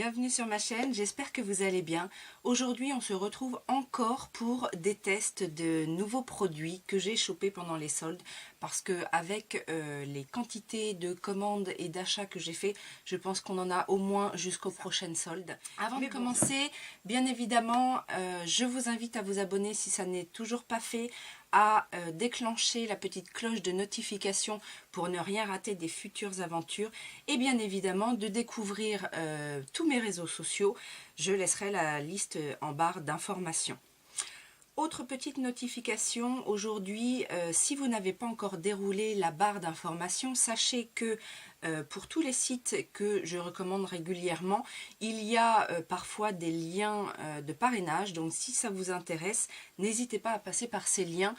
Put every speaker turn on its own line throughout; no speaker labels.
bienvenue sur ma chaîne, j'espère que vous allez bien. Aujourd'hui on se retrouve encore pour des tests de nouveaux produits que j'ai chopés pendant les soldes, parce que avec les quantités de commandes et d'achats que j'ai fait, je pense qu'on en a au moins jusqu'aux prochaines soldes. Avant de commencer, bien évidemment, je vous invite à vous abonner si ça n'est toujours pas fait, à déclencher la petite cloche de notification pour ne rien rater des futures aventures, et bien évidemment de découvrir tous mes réseaux sociaux. Je laisserai la liste en barre d'informations. Autre petite notification, aujourd'hui, si vous n'avez pas encore déroulé la barre d'informations, sachez que pour tous les sites que je recommande régulièrement, il y a parfois des liens de parrainage. Donc si ça vous intéresse, n'hésitez pas à passer par ces liens.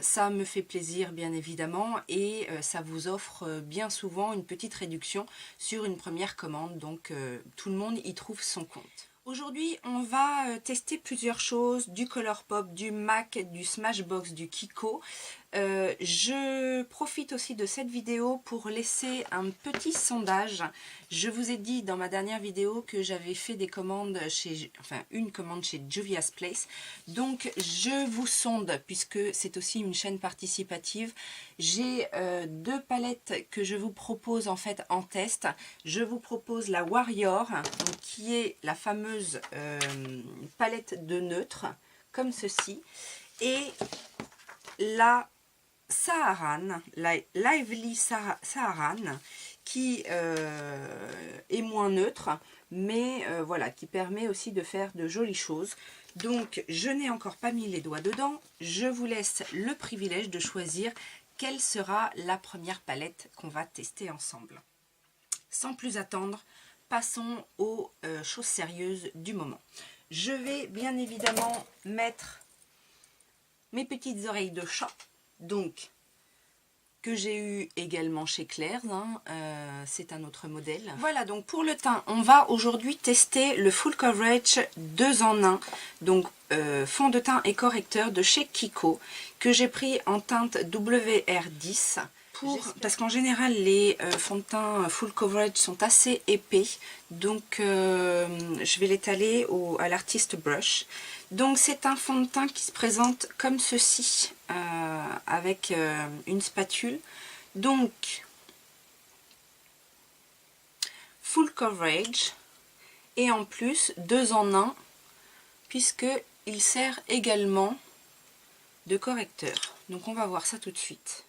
Ça me fait plaisir bien évidemment, et ça vous offre bien souvent une petite réduction sur une première commande. Donc tout le monde y trouve son compte. Aujourd'hui, on va tester plusieurs choses, du Colourpop, du MAC, du Smashbox, du Kiko. Je profite aussi de cette vidéo pour laisser un petit sondage. Je vous ai dit dans ma dernière vidéo que j'avais fait des commandes chez, une commande chez Juvia's Place. Donc je vous sonde, puisque c'est aussi une chaîne participative. J'ai deux palettes que je vous propose en fait en test. Je vous propose la Warrior, donc, qui est la fameuse palette de neutre, comme ceci, et la Saharan, la Lively Saharan, qui est moins neutre, mais voilà, qui permet aussi de faire de jolies choses. Donc je n'ai encore pas mis les doigts dedans, je vous laisse le privilège de choisir quelle sera la première palette qu'on va tester ensemble. Sans plus attendre, passons aux choses sérieuses du moment. Je vais bien évidemment mettre mes petites oreilles de chat, donc que j'ai eu également chez Claire's, c'est un autre modèle. Voilà, donc pour le teint, on va aujourd'hui tester le Full Coverage 2 en 1, donc fond de teint et correcteur de chez Kiko, que j'ai pris en teinte WR10. Parce qu'en général les fonds de teint full coverage sont assez épais, donc je vais l'étaler à l'artiste brush. Donc c'est un fond de teint qui se présente comme ceci, avec une spatule. Donc full coverage, et en plus 2 en 1, puisque il sert également de correcteur. Donc on va voir ça tout de suite.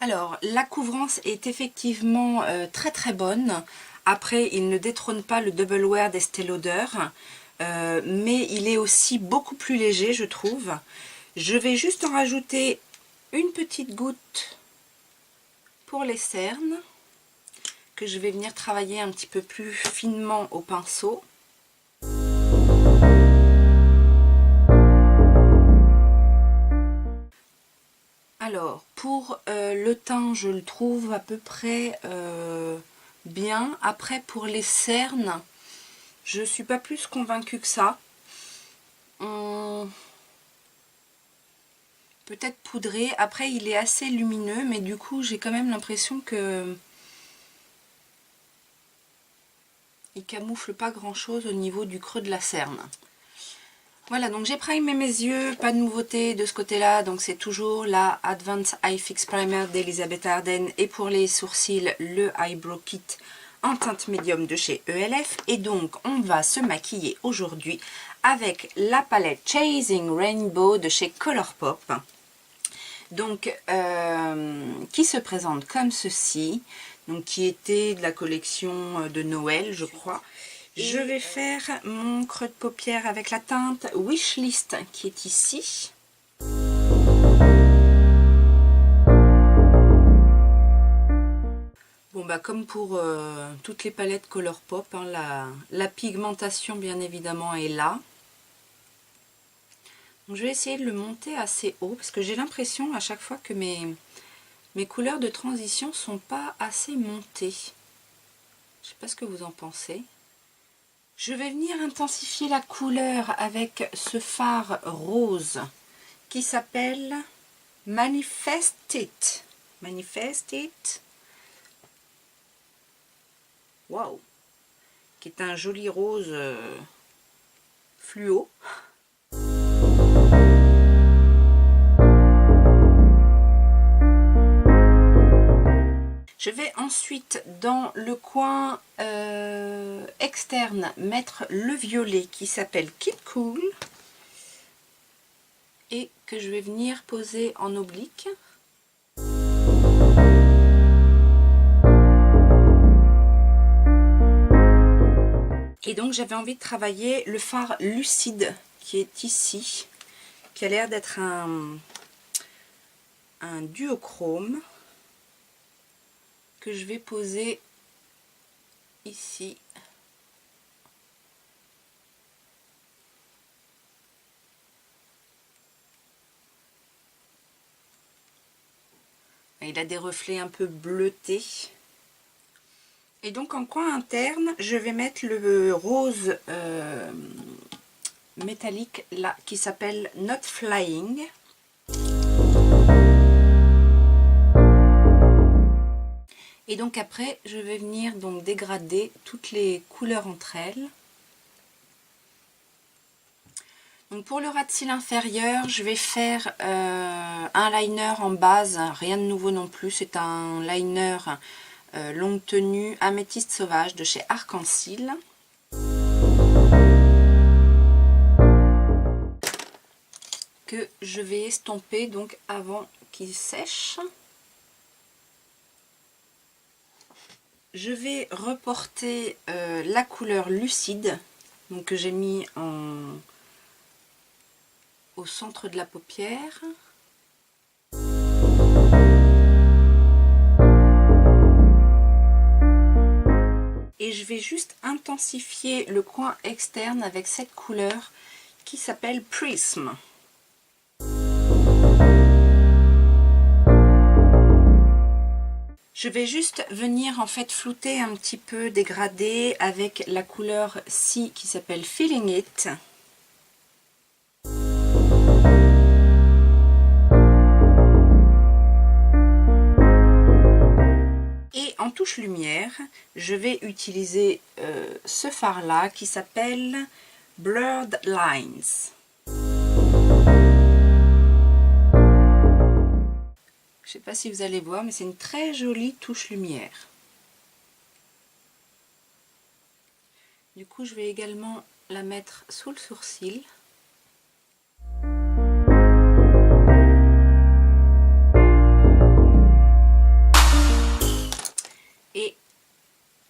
Alors, la couvrance est effectivement très très bonne. Après, il ne détrône pas le Double Wear d'Estée Lauder, mais il est aussi beaucoup plus léger, je trouve. Je vais juste en rajouter une petite goutte pour les cernes, que je vais venir travailler un petit peu plus finement au pinceau. Alors, pour le teint, je le trouve à peu près bien. Après, pour les cernes, je ne suis pas plus convaincue que ça. Peut-être poudré. Après, il est assez lumineux, mais du coup, j'ai quand même l'impression que il camoufle pas grand-chose au niveau du creux de la cerne. Voilà, donc j'ai primé mes yeux, pas de nouveauté de ce côté-là, donc c'est toujours la Advanced Eye Fix Primer d'Elisabeth Arden, et pour les sourcils, le Eyebrow Kit en teinte médium de chez ELF. Et donc, on va se maquiller aujourd'hui avec la palette Chasing Rainbow de chez Colourpop, donc qui se présente comme ceci, donc qui était de la collection de Noël, je crois. Je vais faire mon creux de paupière avec la teinte Wishlist qui est ici. Bon, bah comme pour toutes les palettes Colourpop, la pigmentation bien évidemment est là. Donc, je vais essayer de le monter assez haut, parce que j'ai l'impression à chaque fois que mes couleurs de transition sont pas assez montées. Je sais pas ce que vous en pensez. Je vais venir intensifier la couleur avec ce fard rose qui s'appelle Manifest It. Manifest It. Waouh! Qui est un joli rose fluo. Je vais ensuite dans le coin externe mettre le violet qui s'appelle Keep Cool et que je vais venir poser en oblique. Et donc j'avais envie de travailler le fard lucide qui est ici, qui a l'air d'être un duochrome que je vais poser ici. Il a des reflets un peu bleutés. Et donc en coin interne, je vais mettre le rose métallique là qui s'appelle Not Flying. Et donc après, je vais venir donc dégrader toutes les couleurs entre elles. Donc pour le ras de cils inférieur, je vais faire un liner en base, rien de nouveau non plus. C'est un liner longue tenue améthyste sauvage de chez Arc-en-Ciel. Que je vais estomper donc avant qu'il sèche. Je vais reporter la couleur lucide donc, que j'ai mis au centre de la paupière. Et je vais juste intensifier le coin externe avec cette couleur qui s'appelle Prism. Je vais juste venir en fait flouter un petit peu, dégrader avec la couleur ci qui s'appelle Feeling It. Et en touche lumière, je vais utiliser ce fard là qui s'appelle Blurred Lines. Je ne sais pas si vous allez voir, mais c'est une très jolie touche lumière. Du coup, je vais également la mettre sous le sourcil. Et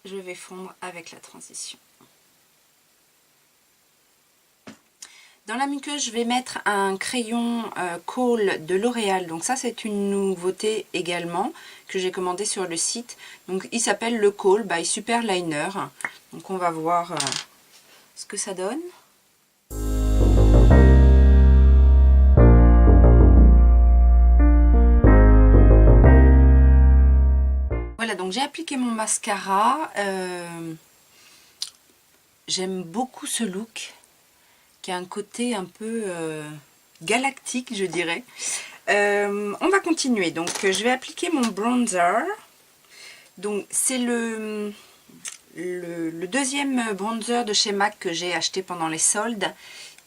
je vais fondre avec la transition. Dans la muqueuse, je vais mettre un crayon Kohl de L'Oréal. Donc ça, c'est une nouveauté également que j'ai commandé sur le site. Donc il s'appelle le Kohl by Super Liner. Donc on va voir ce que ça donne. Voilà, donc j'ai appliqué mon mascara. J'aime beaucoup ce look, qui a un côté un peu galactique, je dirais. On va continuer. Donc, je vais appliquer mon bronzer. Donc, c'est le deuxième bronzer de chez MAC que j'ai acheté pendant les soldes.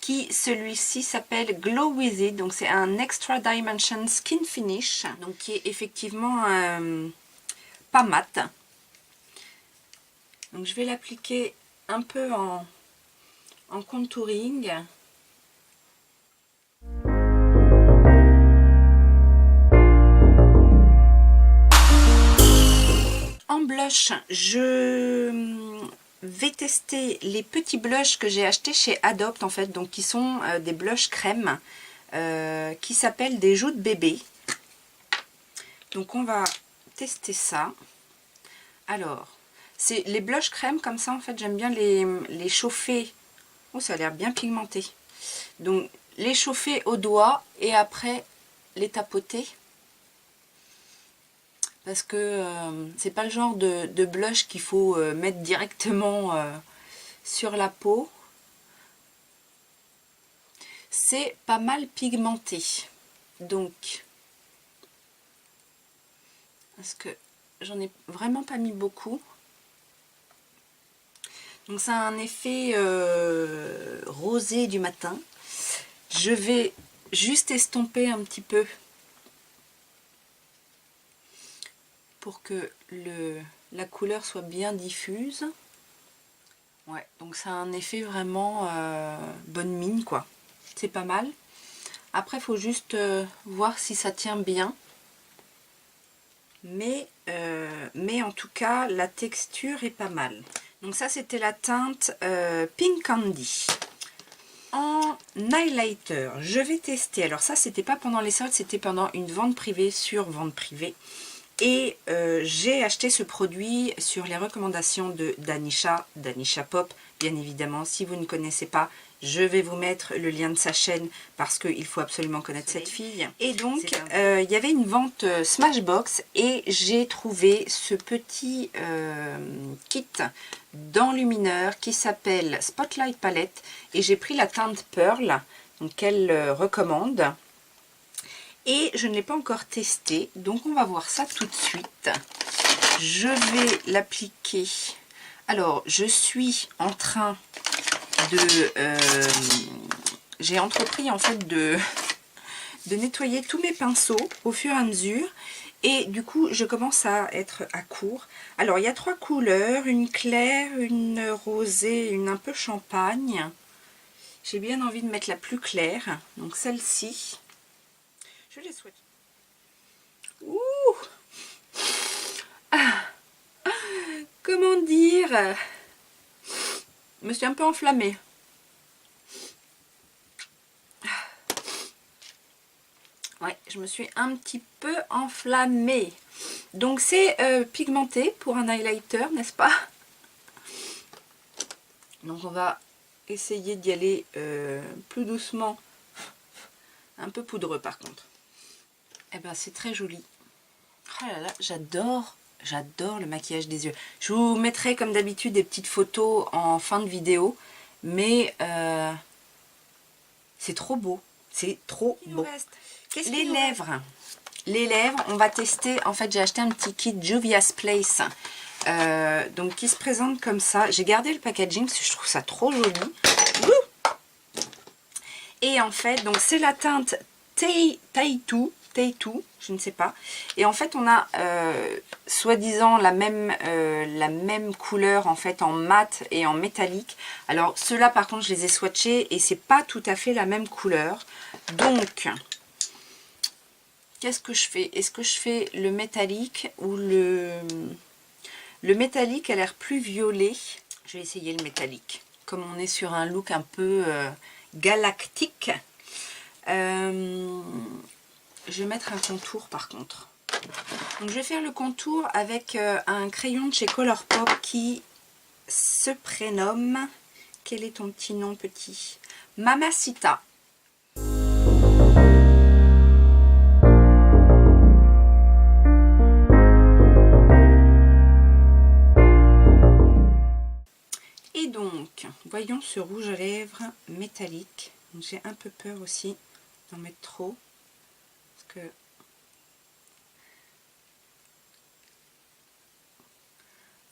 Celui-ci s'appelle Glow With It. Donc, c'est un Extra Dimension Skin Finish. Donc, qui est effectivement pas mat. Donc, je vais l'appliquer un peu en contouring. En blush, je vais tester les petits blushs que j'ai achetés chez Adopt en fait, donc qui sont des blushs crème qui s'appellent des joues de bébé. Donc on va tester ça. Alors, c'est les blushs crème comme ça en fait, j'aime bien les chauffer. Oh, ça a l'air bien pigmenté. Donc, les chauffer au doigt et après les tapoter. Parce que c'est pas le genre de blush qu'il faut mettre directement sur la peau, c'est pas mal pigmenté. Donc, parce que j'en ai vraiment pas mis beaucoup. Donc ça a un effet rosé du matin. Je vais juste estomper un petit peu pour que la couleur soit bien diffuse. Ouais, donc ça a un effet vraiment bonne mine quoi. C'est pas mal. Après, il faut juste voir si ça tient bien. Mais en tout cas, la texture est pas mal. Donc ça, c'était la teinte Pink Candy. En highlighter, je vais tester. Alors ça, c'était pas pendant les soldes, c'était pendant une vente privée sur vente privée. Et j'ai acheté ce produit sur les recommandations de Danisha Pop. Bien évidemment, si vous ne connaissez pas, je vais vous mettre le lien de sa chaîne parce qu'il faut absolument connaître cette fille. Et donc, il y avait une vente Smashbox et j'ai trouvé ce petit kit d'enlumineur qui s'appelle Spotlight Palette. Et j'ai pris la teinte Pearl, donc qu'elle recommande. Et je ne l'ai pas encore testé, donc on va voir ça tout de suite. Je vais l'appliquer. Alors, je suis en train de... j'ai entrepris en fait de nettoyer tous mes pinceaux au fur et à mesure. Et du coup, je commence à être à court. Alors, il y a 3 couleurs, une claire, une rosée, une un peu champagne. J'ai bien envie de mettre la plus claire, donc celle-ci. Je les souhaite. Ouh, comment dire, je me suis un peu enflammée. Ouais, je me suis un petit peu enflammée. Donc c'est pigmenté pour un highlighter, n'est-ce pas? Donc on va essayer d'y aller plus doucement. Un peu poudreux par contre. Eh ben c'est très joli. Oh là là, j'adore le maquillage des yeux. Je vous mettrai comme d'habitude des petites photos en fin de vidéo. Mais c'est trop beau. C'est trop beau. Les lèvres. Les lèvres, on va tester. En fait, j'ai acheté un petit kit Juvia's Place. Donc qui se présente comme ça. J'ai gardé le packaging parce que je trouve ça trop joli. Et en fait, donc c'est la teinte Taitu, je ne sais pas. Et en fait, on a soi-disant la même couleur en fait en mat et en métallique. Alors ceux-là, par contre, je les ai swatchés et c'est pas tout à fait la même couleur. Donc, qu'est-ce que je fais? Est-ce que je fais le métallique ou le métallique a l'air plus violet? Je vais essayer le métallique. Comme on est sur un look un peu galactique. Je vais mettre un contour par contre. Donc je vais faire le contour avec un crayon de chez Colourpop qui se prénomme... Quel est ton petit nom petit? Mamacita. Et donc, voyons ce rouge à lèvres métallique. J'ai un peu peur aussi d'en mettre trop. Parce que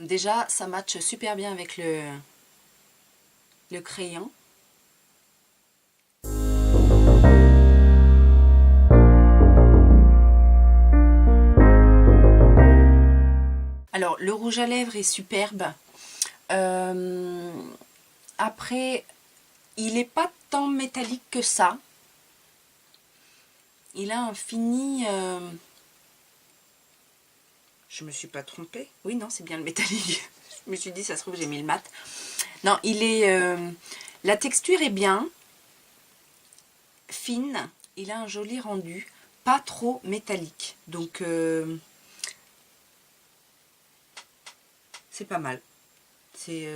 déjà, ça matche super bien avec le crayon. Alors, le rouge à lèvres est superbe. Après, il n'est pas tant métallique que ça. Il a un fini... Je me suis pas trompée. Oui, non, c'est bien le métallique. Je me suis dit, ça se trouve, j'ai mis le mat. Non, il est... la texture est bien. Fine. Il a un joli rendu. Pas trop métallique. Donc, c'est pas mal. C'est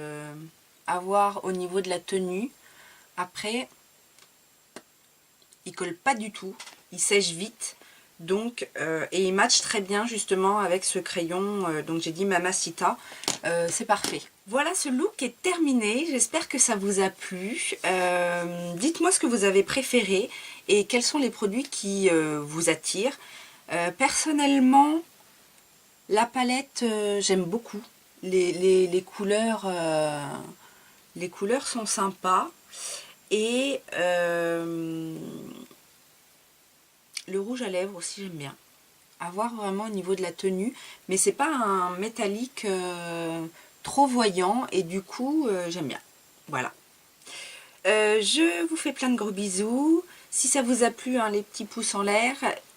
à voir au niveau de la tenue. Après, il colle pas du tout. Il sèche vite. Donc, et il match très bien justement avec ce crayon, donc j'ai dit Mamacita, c'est parfait. Voilà, ce look est terminé, j'espère que ça vous a plu. Dites-moi ce que vous avez préféré et quels sont les produits qui vous attirent. Personnellement, la palette, j'aime beaucoup. Les couleurs sont sympas. Et le rouge à lèvres aussi, j'aime bien. À voir vraiment au niveau de la tenue. Mais c'est pas un métallique trop voyant. Et du coup, j'aime bien. Voilà. Je vous fais plein de gros bisous. Si ça vous a plu, hein, les petits pouces en l'air.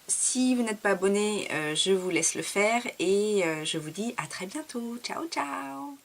Si vous n'êtes pas abonné, je vous laisse le faire. Et je vous dis à très bientôt. Ciao, ciao!